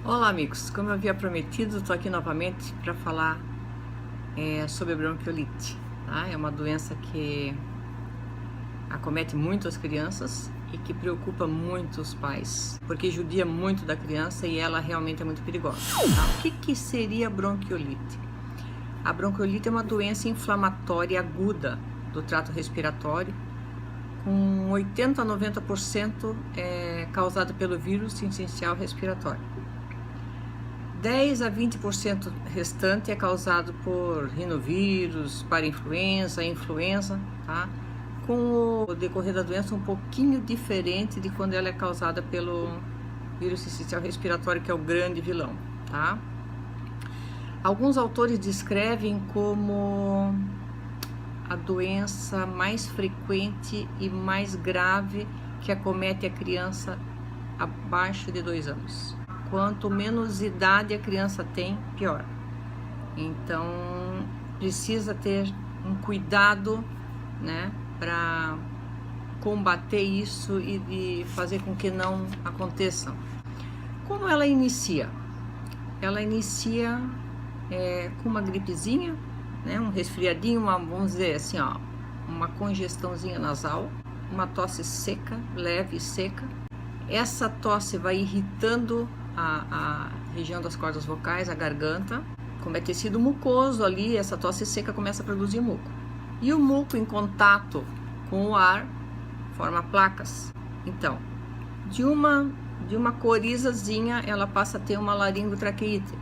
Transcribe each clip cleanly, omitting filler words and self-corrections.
Olá amigos, como eu havia prometido, estou aqui novamente para falar sobre a bronquiolite, tá? É uma doença que acomete muito as crianças e que preocupa muito os pais, porque judia muito da criança e ela realmente é muito perigosa, tá? O que seria a bronquiolite? A bronquiolite é uma doença inflamatória aguda do trato respiratório, com 80 a 90% causada pelo vírus sincicial respiratório. 10 a 20% restante é causado por rinovírus, parainfluenza, influenza, tá? Com o decorrer da doença um pouquinho diferente de quando ela é causada pelo vírus sincicial respiratório, que é o grande vilão, tá? Alguns autores descrevem como a doença mais frequente e mais grave que acomete a criança abaixo de 2 anos. Quanto menos idade a criança tem, pior. Então, precisa ter um cuidado, né, para combater isso e fazer com que não aconteça. Como ela inicia? Ela inicia com uma gripezinha, né, um resfriadinho, vamos dizer assim, ó, uma congestãozinha nasal, uma tosse seca, leve e seca. Essa tosse vai irritando a região das cordas vocais, a garganta. Como é tecido mucoso ali, essa tosse seca começa a produzir muco. E o muco em contato com o ar forma placas. Então, de uma corizazinha, ela passa a ter uma laringotraqueite,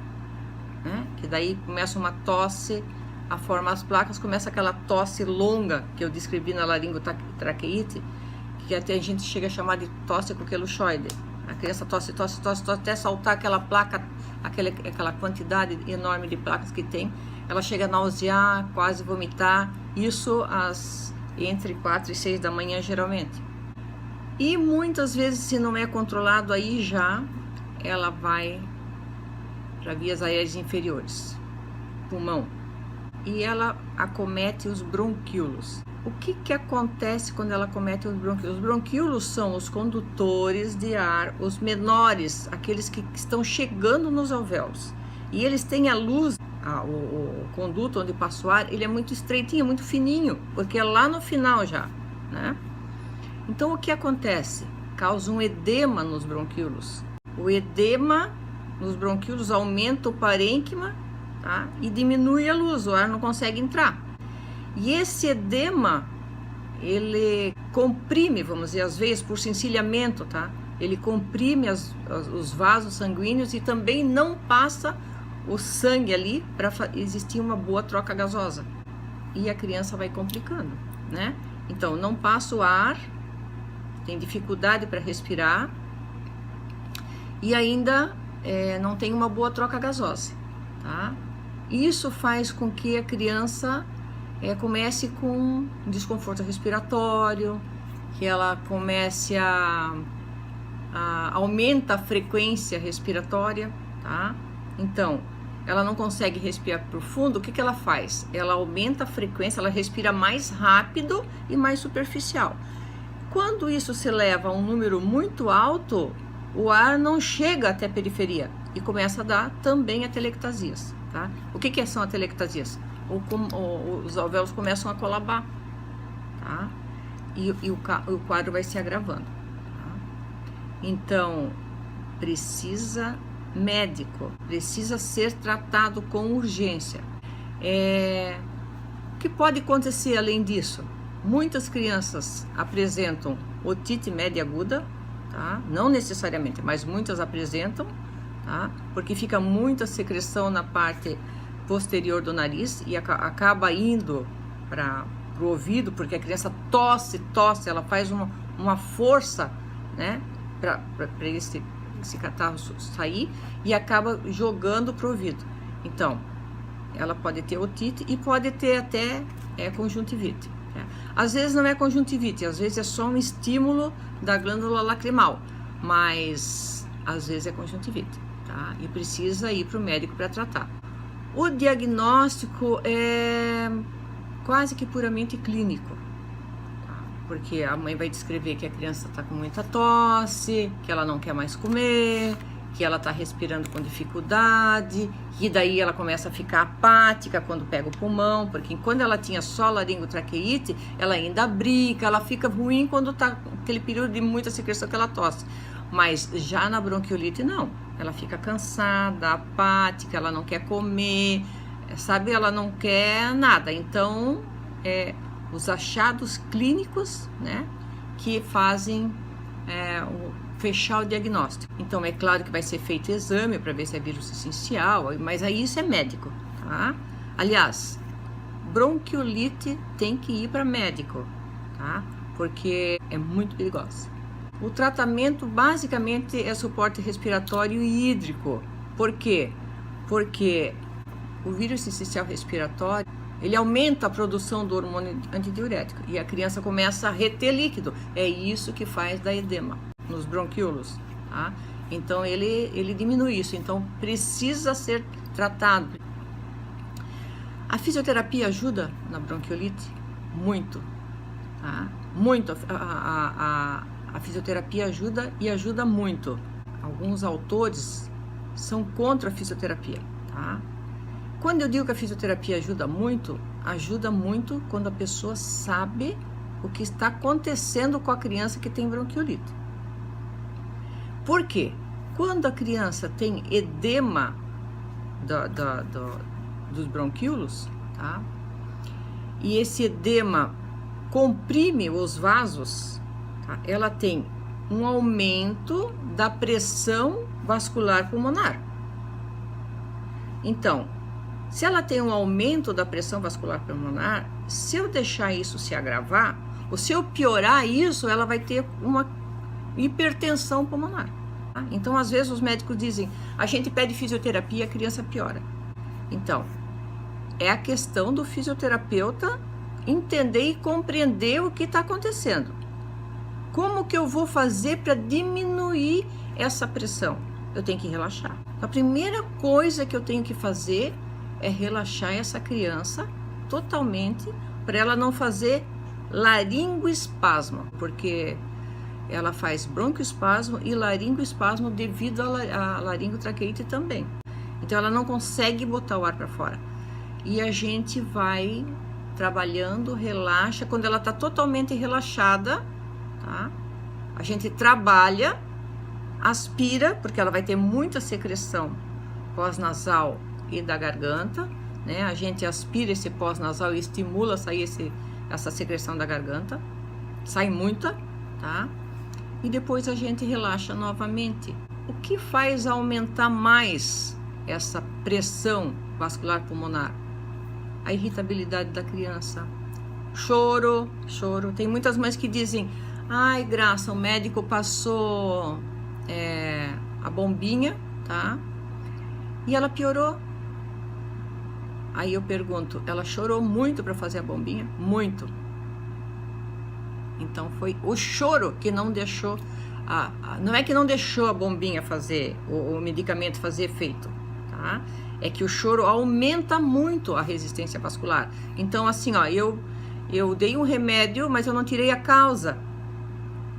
né? Que daí começa uma tosse a formar as placas, começa aquela tosse longa que eu descrevi na laringotraqueite, que até a gente chega a chamar de tosse coqueluchoide. A criança tosse, até saltar aquela placa, aquela quantidade enorme de placas que tem. Ela chega a nausear, quase vomitar. Isso entre 4 e 6 da manhã, geralmente. E muitas vezes, se não é controlado, aí já ela vai para vias aéreas inferiores, pulmão. E ela acomete os bronquíolos. O que acontece quando ela acomete os bronquíolos? Os bronquíolos são os condutores de ar, os menores, aqueles que estão chegando nos alvéolos. E eles têm a luz, o conduto onde passa o ar, ele é muito estreitinho, muito fininho, porque é lá no final já, né? Então o que acontece? Causa um edema nos bronquíolos. O edema nos bronquíolos aumenta o parênquima, tá? E diminui a luz, o ar não consegue entrar. E esse edema, ele comprime, vamos dizer, às vezes por sencilhamento, tá? Ele comprime os vasos sanguíneos e também não passa o sangue ali para existir uma boa troca gasosa. E a criança vai complicando, né? Então, não passa o ar, tem dificuldade para respirar e ainda não tem uma boa troca gasosa, tá? Isso faz com que a criança comece com desconforto respiratório, que ela comece aumenta a frequência respiratória, tá? Então, ela não consegue respirar profundo, o que ela faz? Ela aumenta a frequência, ela respira mais rápido e mais superficial. Quando isso se leva a um número muito alto, o ar não chega até a periferia e começa a dar também atelectasias, tá? O que são atelectasias? Os alvéolos começam a colabar, tá? E o quadro vai se agravando, tá? Então, precisa médico, precisa ser tratado com urgência. O que pode acontecer além disso? Muitas crianças apresentam otite média aguda, tá? Não necessariamente, mas muitas apresentam, tá? Porque fica muita secreção na parte posterior do nariz e acaba indo para o ouvido, porque a criança tosse, ela faz uma força, né, para esse catarro sair e acaba jogando para o ouvido. Então, ela pode ter otite e pode ter até conjuntivite. Né? Às vezes não é conjuntivite, às vezes é só um estímulo da glândula lacrimal, mas às vezes é conjuntivite, tá? E precisa ir para o médico para tratar. O diagnóstico é quase que puramente clínico, tá? Porque a mãe vai descrever que a criança está com muita tosse, que ela não quer mais comer, que ela está respirando com dificuldade, e daí ela começa a ficar apática quando pega o pulmão, porque quando ela tinha só laringotraqueite, ela ainda brinca, ela fica ruim quando está aquele período de muita secreção que ela tosse. Mas já na bronquiolite não, ela fica cansada, apática, ela não quer comer, sabe, ela não quer nada. Então, os achados clínicos, né, que fazem fechar o diagnóstico. Então, é claro que vai ser feito exame para ver se é vírus essencial, mas aí isso é médico, tá? Aliás, bronquiolite tem que ir para médico, tá? Porque é muito perigosa. O tratamento basicamente é suporte respiratório e hídrico. Por quê? Porque o vírus essencial respiratório, ele aumenta a produção do hormônio antidiurético e a criança começa a reter líquido. É isso que faz dar edema nos bronquíolos, tá? Então ele diminui isso, então precisa ser tratado. A fisioterapia ajuda na bronquiolite? Muito, tá? Muito. A fisioterapia ajuda e ajuda muito. Alguns autores são contra a fisioterapia, tá? Quando eu digo que a fisioterapia ajuda muito quando a pessoa sabe o que está acontecendo com a criança que tem bronquiolite. Por quê? Quando a criança tem edema dos bronquíolos, tá? E esse edema comprime os vasos, tá? Ela tem um aumento da pressão vascular pulmonar. Então, se ela tem um aumento da pressão vascular pulmonar, se eu deixar isso se agravar, ou se eu piorar isso, ela vai ter uma hipertensão pulmonar. Tá? Então, às vezes, os médicos dizem, a gente pede fisioterapia e a criança piora. Então, é a questão do fisioterapeuta entender e compreender o que está acontecendo. Como que eu vou fazer para diminuir essa pressão? Eu tenho que relaxar. A primeira coisa que eu tenho que fazer é relaxar essa criança totalmente para ela não fazer laringoespasmo, porque ela faz broncoespasmo e laringoespasmo devido à laringotraqueite também. Então ela não consegue botar o ar para fora. E a gente vai trabalhando, relaxa. Quando ela está totalmente relaxada, tá? A gente trabalha, aspira, porque ela vai ter muita secreção pós-nasal e da garganta, né? A gente aspira esse pós-nasal e estimula a sair essa secreção da garganta, sai muita, tá? E depois a gente relaxa novamente. O que faz aumentar mais essa pressão vascular pulmonar? A irritabilidade da criança. Choro. Tem muitas mães que dizem, ai, Graça, o médico passou a bombinha, tá? E ela piorou. Aí eu pergunto, ela chorou muito para fazer a bombinha? Muito. Então foi o choro que não deixou, não é que não deixou a bombinha fazer, o medicamento fazer efeito, tá? É que o choro aumenta muito a resistência vascular. Então assim, ó, eu dei um remédio, mas eu não tirei a causa,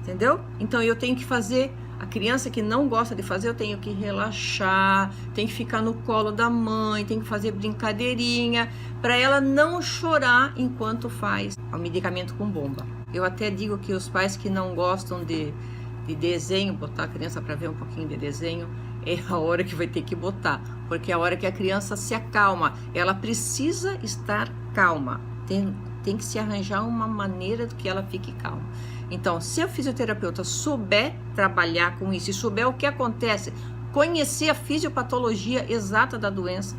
entendeu? Então eu tenho que fazer. A criança que não gosta de fazer, eu tenho que relaxar, tem que ficar no colo da mãe, tem que fazer brincadeirinha, para ela não chorar enquanto faz o medicamento com bomba. Eu até digo que os pais que não gostam de desenho, botar a criança para ver um pouquinho de desenho, é a hora que vai ter que botar, porque é a hora que a criança se acalma. Ela precisa estar calma, tem que se arranjar uma maneira de que ela fique calma. Então, se a fisioterapeuta souber trabalhar com isso e souber o que acontece, conhecer a fisiopatologia exata da doença,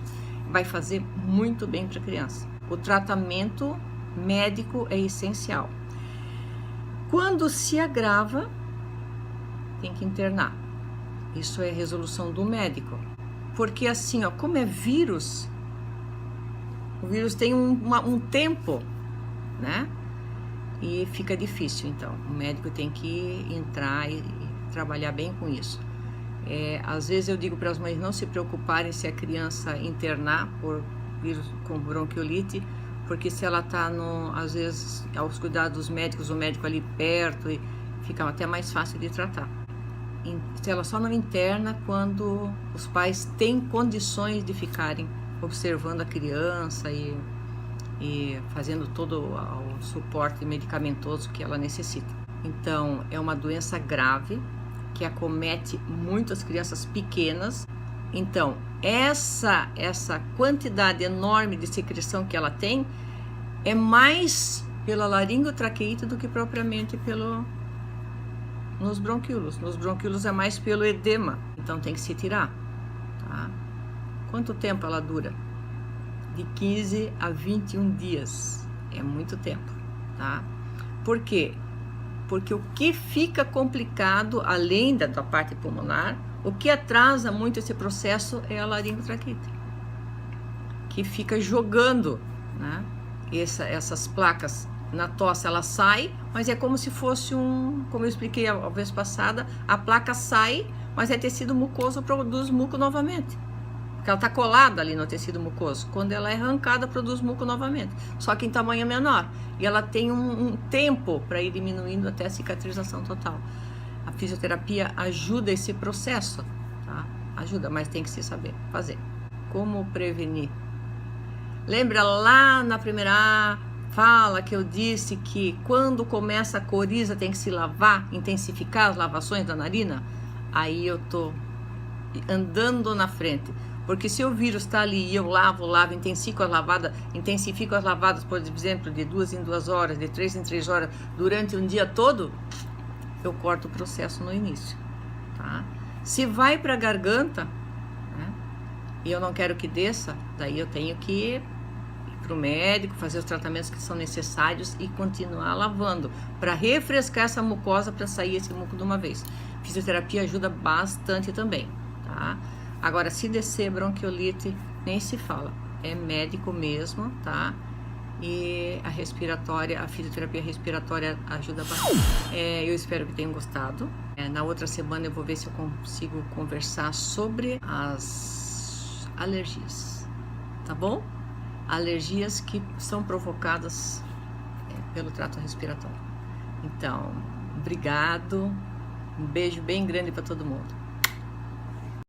vai fazer muito bem para a criança. O tratamento médico é essencial. Quando se agrava, tem que internar. Isso é resolução do médico. Porque assim, ó, como é vírus, o vírus tem um tempo, né? E fica difícil, então. O médico tem que entrar e trabalhar bem com isso. Às vezes eu digo para as mães não se preocuparem se a criança internar por vírus com bronquiolite, porque se ela está, às vezes, aos cuidados dos médicos, o médico ali perto, e fica até mais fácil de tratar. ela só não interna quando os pais têm condições de ficarem observando a criança e fazendo todo o suporte medicamentoso que ela necessita. Então, é uma doença grave que acomete muitas crianças pequenas. Então, essa quantidade enorme de secreção que ela tem é mais pela laringotraqueite do que propriamente nos bronquíolos. Nos bronquíolos é mais pelo edema, então tem que se tirar, tá? Quanto tempo ela dura? De 15 a 21 dias, é muito tempo, tá? Por quê? Porque o que fica complicado, além da parte pulmonar, o que atrasa muito esse processo é a laringotraqueite, que fica jogando, né? Essas placas na tosse, ela sai, mas é como se fosse como eu expliquei a vez passada, a placa sai, mas é tecido mucoso, produz muco novamente. Porque ela está colada ali no tecido mucoso. Quando ela é arrancada, produz muco novamente. Só que em tamanho menor. E ela tem um tempo para ir diminuindo até a cicatrização total. A fisioterapia ajuda esse processo, tá? Ajuda, mas tem que se saber fazer. Como prevenir? Lembra lá na primeira fala que eu disse que quando começa a coriza tem que se lavar, intensificar as lavações da narina? Aí eu tô andando na frente. Porque se o vírus está ali e eu lavo, intensifico as lavadas, por exemplo, de 2 em 2 horas, de 3 em 3 horas, durante um dia todo, eu corto o processo no início, tá? Se vai para a garganta, né, e eu não quero que desça, daí eu tenho que ir para o médico, fazer os tratamentos que são necessários e continuar lavando, para refrescar essa mucosa, para sair esse muco de uma vez. Fisioterapia ajuda bastante também, tá? Agora, se descer bronquiolite, nem se fala, é médico mesmo, tá? E a fisioterapia respiratória ajuda bastante. Eu espero que tenham gostado. Na outra semana eu vou ver se eu consigo conversar sobre as alergias, tá bom? Alergias que são provocadas pelo trato respiratório. Então, obrigado, um beijo bem grande para todo mundo.